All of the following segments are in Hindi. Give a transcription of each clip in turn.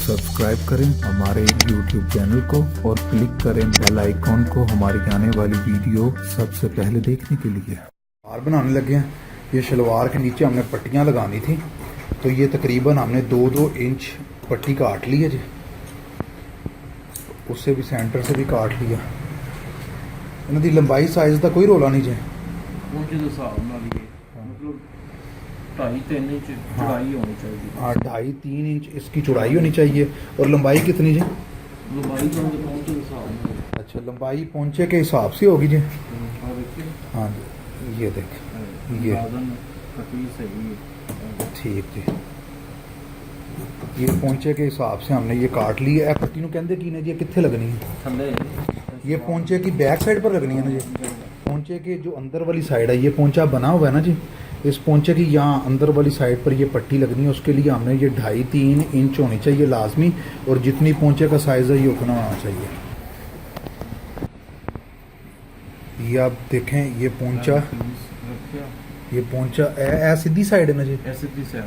सब्सक्राइब करें हमारे YouTube चैनल को और क्लिक करें बेल आइकॉन को हमारी आने वाली वीडियो सबसे पहले देखने के लिए। शलवार बनाने लगे हैं। ये शलवार के नीचे हमने पट्टियाँ लगानी थी, तो ये तकरीबन हमने 2-2 इंच पट्टी काट ली है जी, उससे भी सेंटर से भी काट लिया। इन्हों की लंबाई साइज का कोई रौला नहीं जी, मतलब 2.5-3 इंच चौड़ाई होनी चाहिए। हाँ 2.5-3 इंच इसकी चौड़ाई होनी चाहिए। और लंबाई कितनी जी? लंबाई तो पहुंचे के हिसाब में। अच्छा, लंबाई पहुंचे के हिसाब से होगी जी। हाँ जी, ये देख, ये ठीक जी, ये पहुंचे के हिसाब से हमने ये काट ली है। पट्टी ਨੂੰ ਕਹਿੰਦੇ ਕੀ ਨੇ जी, कित्थे लगनी है? थल्ले ये पहुंचे की बैक साइड पर लगनी है ना जी। पहुंचे के जो अंदर वाली साइड है, ये पहुंचा बना हुआ है ना जी, इस पहुंचे की यहाँ अंदर वाली साइड पर ये पट्टी लगनी है। उसके लिए हमने ये 2.5-3 इंच होनी चाहिए लाजमी, और जितनी पहुंचे का साइज है ये उतना होना चाहिए। ये आप देखें, ये पहुंचा ए सीधी साइड है ना जी,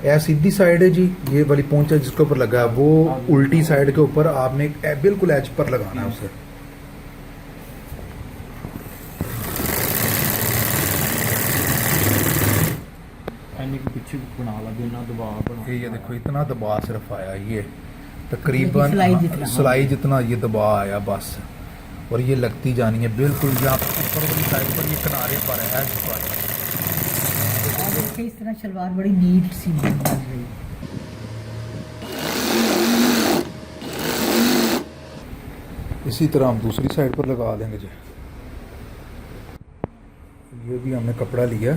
ए सीधी साइड है जी। ये वाली पहुंचा जिसके ऊपर लगा है वो उल्टी साइड के ऊपर आपने बिल्कुल एज पर लगाना है उसे। पीछे बना लगे ना दबाव बना। ये देखो इतना दबाव सिर्फ आया, ये तकरीबन सिलाई जितना ये दबाव आया बस। और ये लगती जानी है बिल्कुल यहाँ ऊपर वाली साइड पर, ये किनारे पर है एज पर। इस तरह शलवार बड़ी नीट सी बन गई। इसी तरह हम दूसरी साइड पर लगा देंगे जी। ये भी हमने कपड़ा लिया,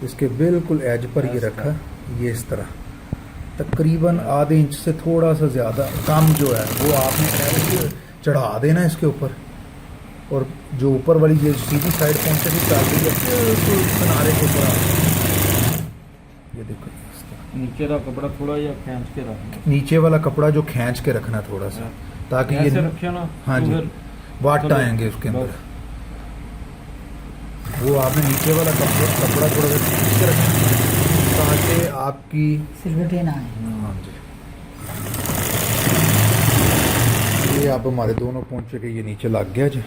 इसके बिल्कुल एज पर ये रखा, ये इस तरह तकरीबन आधे इंच से थोड़ा सा ज़्यादा कम जो है वो आपने एज चढ़ा देना इसके ऊपर। और जो ऊपर वाली ये सीधी साइड पहुंचे की चल रही है बिल्कुल किनारे के ऊपर। ये देखो नीचे का कपड़ा थोड़ा या खींच के रखना, नीचे वाला कपड़ा जो खींच के रखना थोड़ा सा, ताकि ये रखे ना। हाँ जी, वाट आएंगे उसके अंदर। वो आपने नीचे वाला कपड़ा थोड़ा सा खींच के रखना ताकि आपकी सिलवटें ना आए। हाँ जी, ये आप हमारे दोनों पहुंचे के ये नीचे लग गया जी।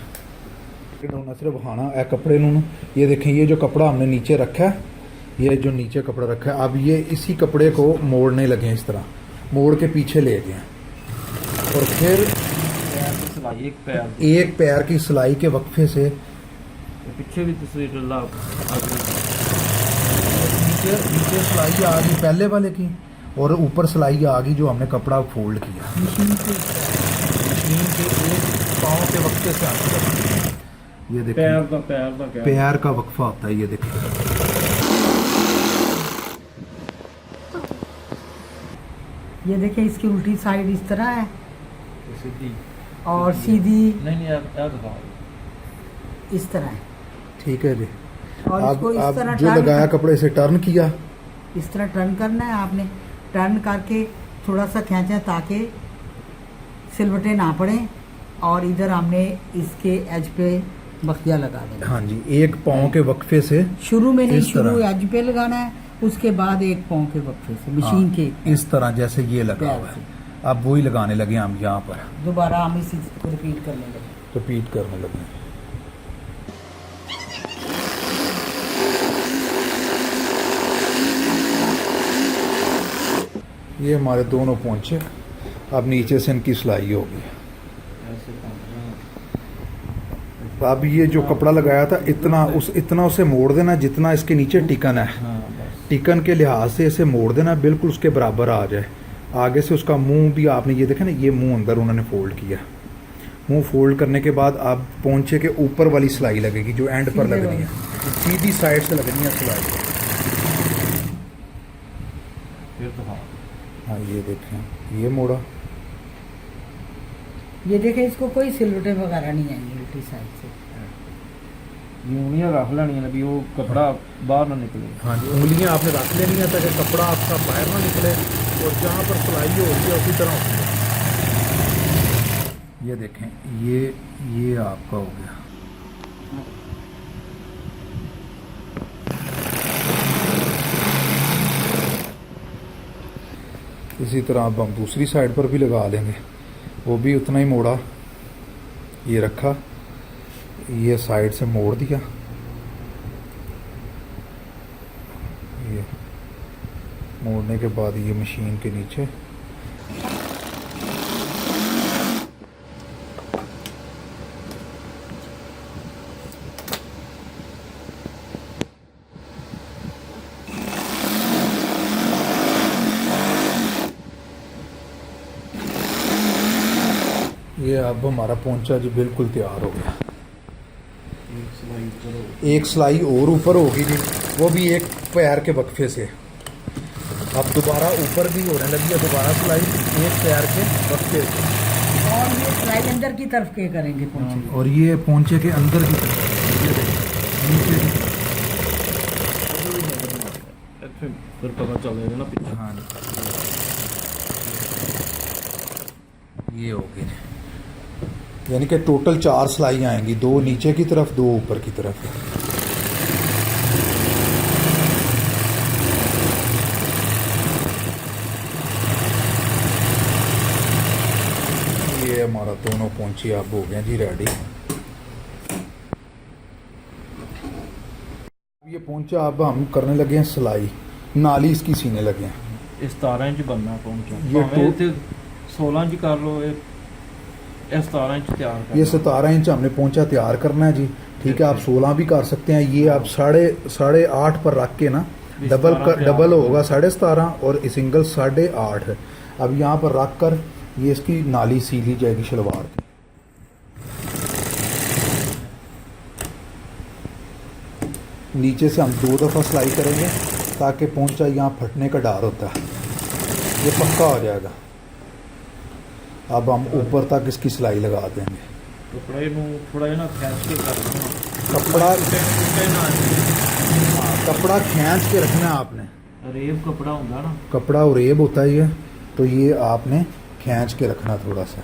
ना सिर्फ बहाना है कपड़े नू, ये देखें, ये जो कपड़ा हमने नीचे रखा है, ये जो नीचे कपड़ा रखा है, अब ये इसी कपड़े को मोड़ने लगे, इस तरह मोड़ के पीछे ले गए और फिर एक पैर की सिलाई के वक्फे से पीछे भी तस्वीर नीचे सिलाई आ गई पहले वाले की, और ऊपर सिलाई आ गई जो हमने कपड़ा फोल्ड किया मशीन के एक पाँव के वक्फे से आता है। ये देखिए पैर का वक्फा होता है, ये देखिए। ये देखिए, इसकी उल्टी साइड इस तरह है और सीधी इस तरह है। ठीक है जी। और इसको इस तरह जो लगाया कपड़े से टर्न किया, इस तरह टर्न करना है आपने। टर्न करके थोड़ा सा खींचा ताकि सिलवटें ना पड़े, और इधर हमने इसके एज पे बखिया लगा देना। हाँ जी, एक पाँव के वक्फे से शुरू में नहीं, शुरू एज पे लगाना है, उसके बाद एक पाँव के वक्फे से मशीन के इस तरह जैसे ये लगा हुआ है। अब वही लगाने लगे हम यहाँ पर, दोबारा हम इसी को रिपीट करने लगे। रिपीट करने लगे। ये हमारे दोनों पहुंचे, अब नीचे से इनकी सिलाई होगी। अब ये जो कपड़ा लगाया था इतना उसे मोड़ देना जितना इसके नीचे टिकन है। टिकन के लिहाज से इसे मोड़ देना बिल्कुल उसके बराबर आ जाए। आगे से उसका मुंह भी आपने ये देखा ना, ये मुंह अंदर उन्होंने फोल्ड किया। मुंह फोल्ड करने के बाद आप पहुंचे के ऊपर वाली सिलाई लगेगी जो एंड पर लगनी है, सीधी साइड से लगनी है सिलाई। हाँ ये देखें, ये मोड़ा, ये देखें, इसको कोई सिलवटें वगैरह नहीं आएंगी उल्टी साइड से। उंगलियां रख लेनी है, वो कपड़ा बाहर ना निकले। हाँ जी, उंगलियां आपने रख लेनी है ताकि कपड़ा आपका बाहर ना निकले, और जहाँ पर सिलाई हो रही है उसी तरह होती है। ये देखें, ये आपका हो गया। इसी तरह अब हम दूसरी साइड पर भी लगा लेंगे, वो भी उतना ही मोड़ा, ये रखा, ये साइड से मोड़ दिया, ये मोड़ने के बाद ये मशीन के नीचे ये अब हमारा पोंचा जी बिल्कुल तैयार हो गया। एक सिलाई ऊपर हो एक सिलाई और ऊपर होगी जी, वो भी एक पैर के वक्फे से। अब दोबारा ऊपर भी होने लगी है, दोबारा सिलाई एक पैर के वक्फे से। और ये सिलाई अंदर की तरफ के करेंगे पोंचे। और ये पोंचे के अंदर की तरफ, ये देखो, नीचे की। ਇੱਥੇ ਫਿਰ ਪਤਾ ਚੱਲੇਗਾ ਨਾ ਪਿੱਛੇ। हाँ ये हो गई, यानी कि टोटल 4 सिलाई आएंगी, 2 नीचे की तरफ, 2 ऊपर की तरफ। ये हमारा दोनों पोंचे अब हो गए जी रेडी। ये पोंचा अब हम करने लगे हैं सिलाई, नाली इसकी सीने लगे हैं। ਇਹ 17 ਇੰਚ बनना ਪਹੁੰਚਾ ये ਭਾਵੇਂ टो- ਤੇ 16 ਇੰਚ ਕਰ ਲਓ, ਇਹ 17 इंच तैयार कर ये 17 इंच हमने पोंचा तैयार करना है जी, ठीक है। आप 16 भी कर सकते हैं। ये आप साढ़े 8 पर रख के ना, डबल 17 डबल होगा 17.5 और सिंगल 8.5। अब यहाँ पर रख कर ये इसकी नाली सी ली जाएगी शलवार की। नीचे से हम 2 दफ़ा सिलाई करेंगे ताकि पोंचा यहाँ फटने का डर होता है, ये पक्का हो जाएगा। अब हम ऊपर तक इसकी सिलाई लगा देंगे। कपड़े ਨੂੰ ਥੋੜਾ ਜਿਹਾ ਨਾ ਖੈਂਚ ਕੇ ਕਰ ਦੇਣਾ, कपड़ा ਟੁੱਟੇ ना हाँ, कपड़ा खींच के रखना है आपने। रेब कपड़ा ਹੁੰਦਾ ना, कपड़ा और रेब होता है ये, तो ये आपने खींच के रखना थोड़ा सा।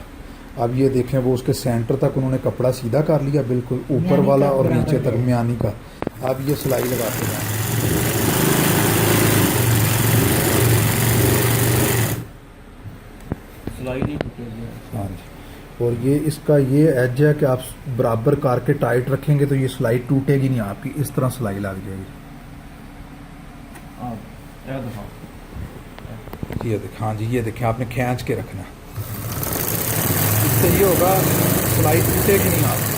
अब ये देखें, वो उसके सेंटर तक उन्होंने कपड़ा सीधा कर लिया, बिल्कुल ऊपर म्यानी वाला का और बराबर नीचे तक है। म्यानी का। अब ये सिलाई लगाते हैं। सिलाई नहीं टूटेगी। हाँ जी, और ये इसका ये एज है कि आप बराबर करके टाइट रखेंगे तो ये सिलाई टूटेगी नहीं आपकी, इस तरह सिलाई लग जाएगी। हाँ ये दिखाओ, ये देखें, हाँ जी, ये देखें, आपने खींच के रखना। इससे ये होगा सिलाई टूटेगी नहीं आपकी।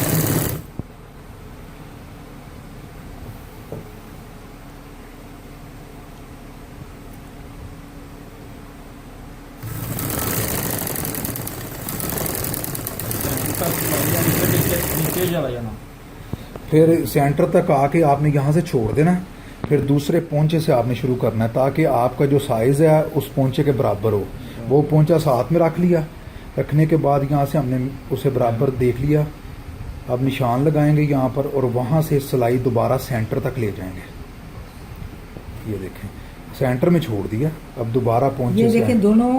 नीचे चला जाना, फिर सेंटर तक आके आपने यहाँ से छोड़ देना है, फिर दूसरे पोंचे से आपने शुरू करना है ताकि आपका जो साइज़ है उस पोंचे के बराबर हो। वो पोंचा साथ में रख लिया, रखने के बाद यहाँ से हमने उसे बराबर देख लिया। अब निशान लगाएंगे यहाँ पर और वहाँ से सिलाई दोबारा सेंटर तक ले जाएंगे। ये देखें, सेंटर में छोड़ दिया, अब दोबारा पोंचे ये से देखें दोनों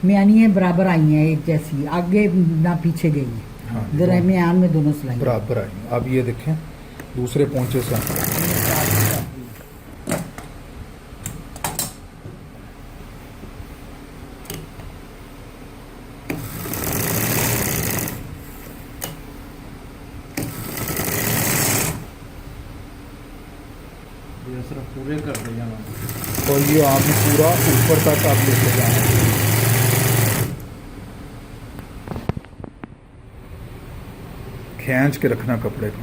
म्यानियाँ बराबर आई हैं, एक जैसी, आगे ना पीछे गई है। हाँ, दरमियान में दोनों सिलाई बराबर आई। अब ये देखें दूसरे पोंचे से ये सिर्फ पूरे कर दे जाना। और ये आपने पूरा ऊपर तक आप लेके जाना है। खींच के रखना कपड़े को।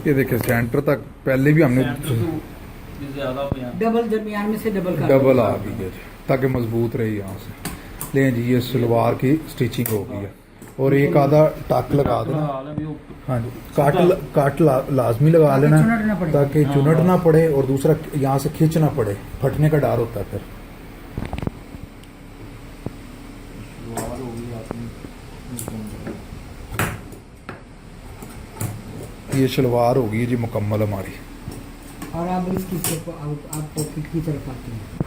ये देखिए सेंटर तक पहले भी हमने ज्यादा हो जाए, डबल दरमियान में से डबल कर डबल आ गई है ताकि मजबूत रहे यहाँ से। लें जी, ये सलवार की स्टिचिंग हो गई है। और एक आधा टक लगा देना। हाँ जी, काट लाजमी लगा ताकि लेना चुनट ना पड़े। ताकि चुनट ना पड़े और दूसरा यहाँ से खींच ना पड़े, फटने का डर होता है फिर। शुरुआत हो गई अपनी। ये शलवार होगी जी मुकम्मल हमारी। और अब इसकी आप पॉकेट की तरफ आते हैं।